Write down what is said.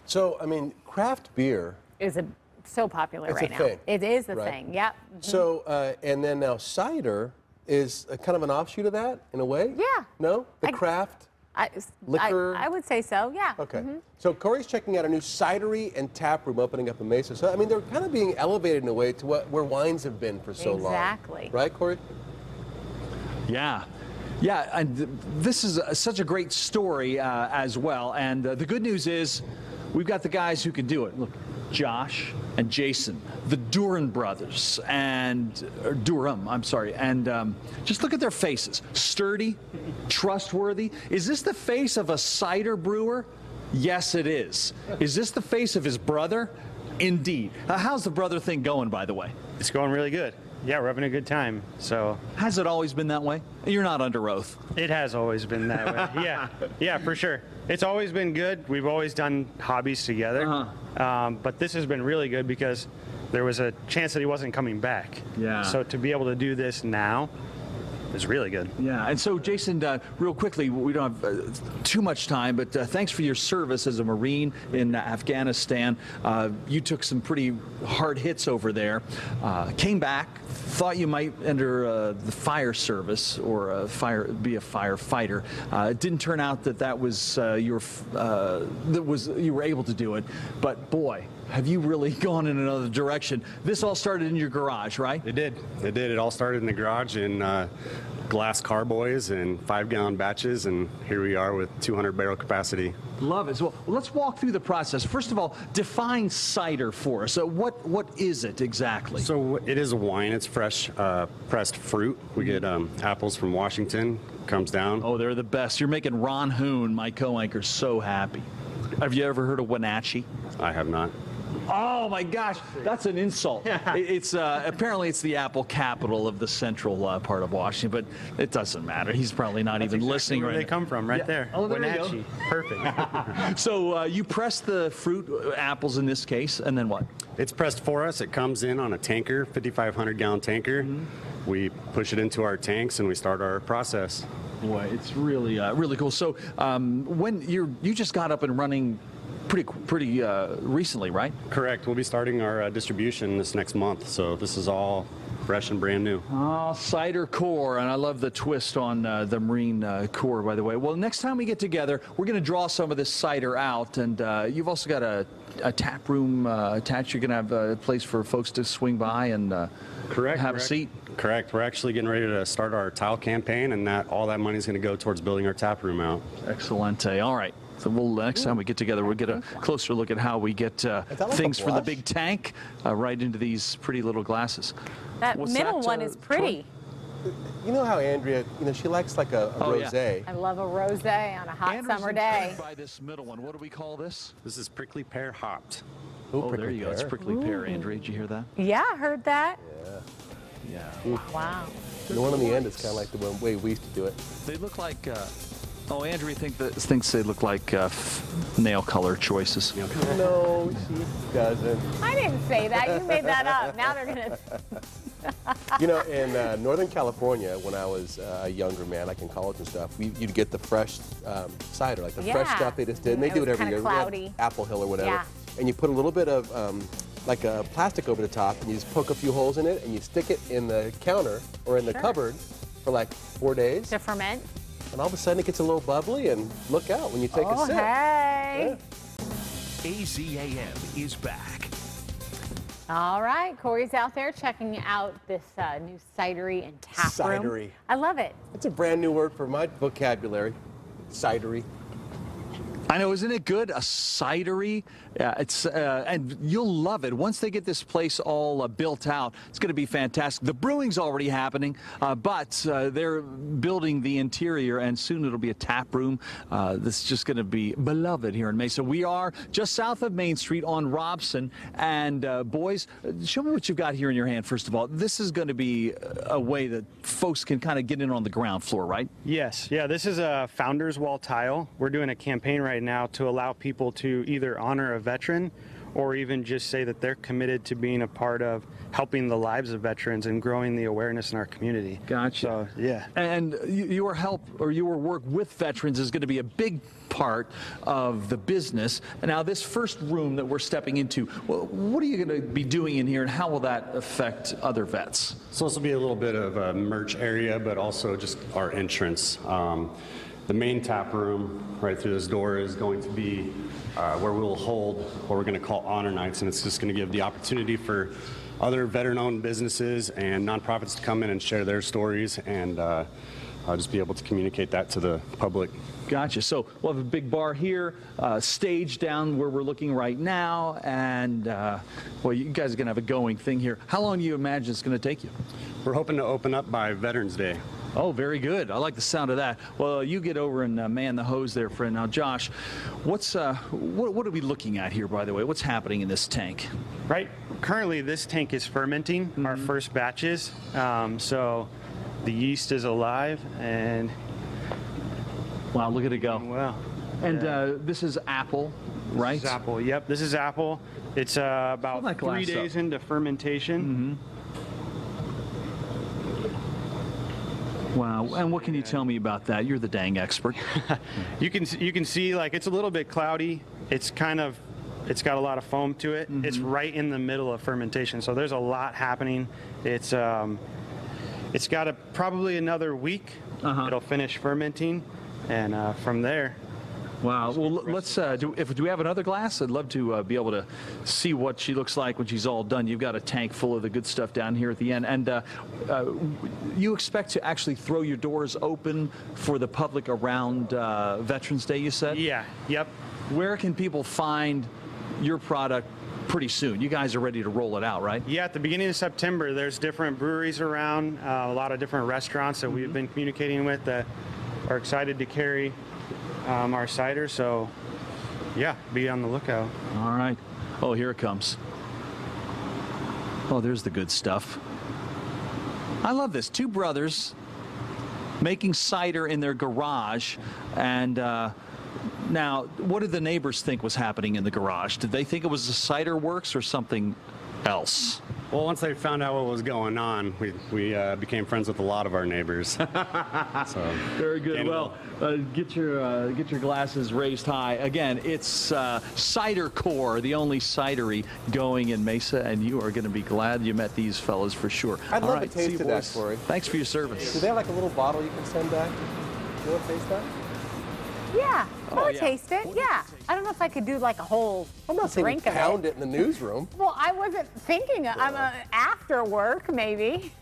So, I mean, craft beer is so popular right now. Thing. It is a Right. thing, yep. So, and then now cider is a kind of an offshoot of that, in a way? Yeah. No? The craft liquor? I would say so, yeah. Okay. So Cory's checking out a new cidery and taproom opening up in Mesa. So, I mean, they're kind of being elevated in a way to where wines have been for so long. Exactly. Right, Cory? Yeah. Yeah, and this is such a great story as well. And the good news is we've got the guys who can do it. Look, Josh and Jason, the Duran brothers, Durham, I'm sorry. And just look at their faces. Sturdy, trustworthy. Is this the face of a cider brewer? Yes, it is. Is this the face of his brother? Indeed. How's the brother thing going, by the way? It's going really good. Yeah, we're having a good time. So has it always been that way? You're not under oath. It has always been that way. Yeah, for sure. It's always been good. We've always done hobbies together. But this has been really good because there was a chance that he wasn't coming back. Yeah. So to be able to do this now is really good. Yeah, and so Jason, real quickly, we don't have too much time, but thanks for your service as a Marine in Afghanistan. You took some pretty hard hits over there, came back, thought you might enter the fire service or be a firefighter. It didn't turn out that was you were able to do it, but boy, have you really gone in another direction. This all started in your garage, right? It did. It did. It all started in the garage in glass carboys and 5-gallon batches, and here we are with 200-barrel capacity. Love it. So let's walk through the process. First of all, define cider for us. So what is it exactly? So it is a wine. It's fresh pressed fruit. We get apples from Washington. Comes down. Oh, they're the best. You're making Ron Hoon, my co-anchor, so happy. Have you ever heard of Wenatchee? I have not. Oh my gosh, that's an insult. It's apparently it's the apple capital of the central part of Washington, but it doesn't matter. He's probably not even listening where right now. They come from, right there. Oh, there Wenatchee. you go. Perfect. So you press the fruit, apples in this case, and then what? It's pressed for us. It comes in on a tanker, 5,500-gallon tanker. We push it into our tanks and we start our process. Boy, it's really really cool. So when you just got up and running pretty recently, right? Correct. We'll be starting our distribution this next month, so this is all fresh and brand new. Oh, Cider Corps, and I love the twist on the Marine Corps, by the way. Well, next time we get together, we're going to draw some of this cider out, and you've also got a tap room attached. You're going to have a place for folks to swing by and have a seat. Correct. We're actually getting ready to start our tile campaign, and all that money is going to go towards building our tap room out. Excellent. All right. So next time we get together, we'll get a closer look at how we get things from the big tank right into these pretty little glasses. That middle one is pretty. Troy? You know how Andrea, she likes like a rosé. Yeah. I love a rosé on a hot summer day. By this middle one, what do we call this? This is prickly pear hopped. Oh, there you go. It's prickly pear, Andrea. Did you hear that? Yeah, I heard that. Yeah. Wow. The one on the end is kind of like the way we used to do it. They look like. Oh, Andrea thinks they look like nail color choices. No, she doesn't. I didn't say that. You made that up. Now they're gonna. In Northern California, when I was a younger man, like in college and stuff, you'd get the fresh cider, like the fresh stuff they just did. And they do it every year. Cloudy. Apple Hill or whatever. Yeah. And you put a little bit of like a plastic over the top, and you just poke a few holes in it, and you stick it in the counter or in the cupboard for like 4 days. To ferment. And all of a sudden it gets a little bubbly, and look out when you take a sip. Hey. Yeah. AZAM is back. All right, Cory's out there checking out this new cidery and tap room. Cidery. I love it. It's a brand new word for my vocabulary. Cidery. I know, isn't it good? A cidery. And you'll love it. Once they get this place all built out, it's going to be fantastic. The brewing's already happening, but they're building the interior, and soon it'll be a tap room. This is just going to be beloved here in Mesa. We are just south of Main Street on Robson. And boys, show me what you've got here in your hand, first of all. This is going to be a way that folks can kind of get in on the ground floor, right? Yes. Yeah, this is a founder's wall tile. We're doing a campaign right now to allow people to either honor a veteran or even just say that they're committed to being a part of helping the lives of veterans and growing the awareness in our community. Gotcha. So, yeah. And your help or your work with veterans is going to be a big part of the business. And now this first room that we're stepping into, well, what are you going to be doing in here, and how will that affect other vets? So this will be a little bit of a merch area, but also just our entrance. The main tap room right through this door is going to be where we'll hold what we're going to call honor nights, and it's just going to give the opportunity for other veteran-owned businesses and nonprofits to come in and share their stories, and I'll just be able to communicate that to the public. Gotcha. So we'll have a big bar here, stage down where we're looking right now, and well, you guys are going to have a going thing here. How long do you imagine it's going to take you? We're hoping to open up by Veterans Day. Oh, very good. I like the sound of that. Well, you get over and man the hose there, friend. Now, Josh, what are we looking at here, by the way? What's happening in this tank? Right. Currently, this tank is fermenting our first batches. So the yeast is alive, and wow, look at it go. wow. And this is apple, right? This is apple. Yep, this is apple. It's about 3 days into fermentation. Wow. And what can you tell me about that? You're the dang expert. You can see, like, it's a little bit cloudy. It's got a lot of foam to it. It's right in the middle of fermentation, so there's a lot happening. It's got probably another week. It'll finish fermenting, and from there. Wow. Well, let's do we have another glass? I'd love to be able to see what she looks like when she's all done. You've got a tank full of the good stuff down here at the end, and you expect to actually throw your doors open for the public around Veterans Day, you said? Yeah. Yep. Where can people find your product pretty soon? You guys are ready to roll it out, right? Yeah, at the beginning of September, there's different breweries around, a lot of different restaurants that we've been communicating with that are excited to carry our cider. So, yeah, be on the lookout. All right. Oh, here it comes. Oh, there's the good stuff. I love this. Two brothers making cider in their garage, and now, what did the neighbors think was happening in the garage? Did they think it was a cider works or something else? Well, once they found out what was going on, we became friends with a lot of our neighbors. So, very good. Well, get your glasses raised high. Again, it's Cider Corps, the only cidery going in Mesa, and you are going to be glad you met these fellas for sure. I'd love to taste that, Cory. Thanks for your service. Do they have like a little bottle you can send back? You want to taste that? Yeah, I would taste it. Yeah, I don't know if I could do like a whole I'm not saying drink of pound it in the newsroom. Well, I wasn't thinking. I'm after work, maybe.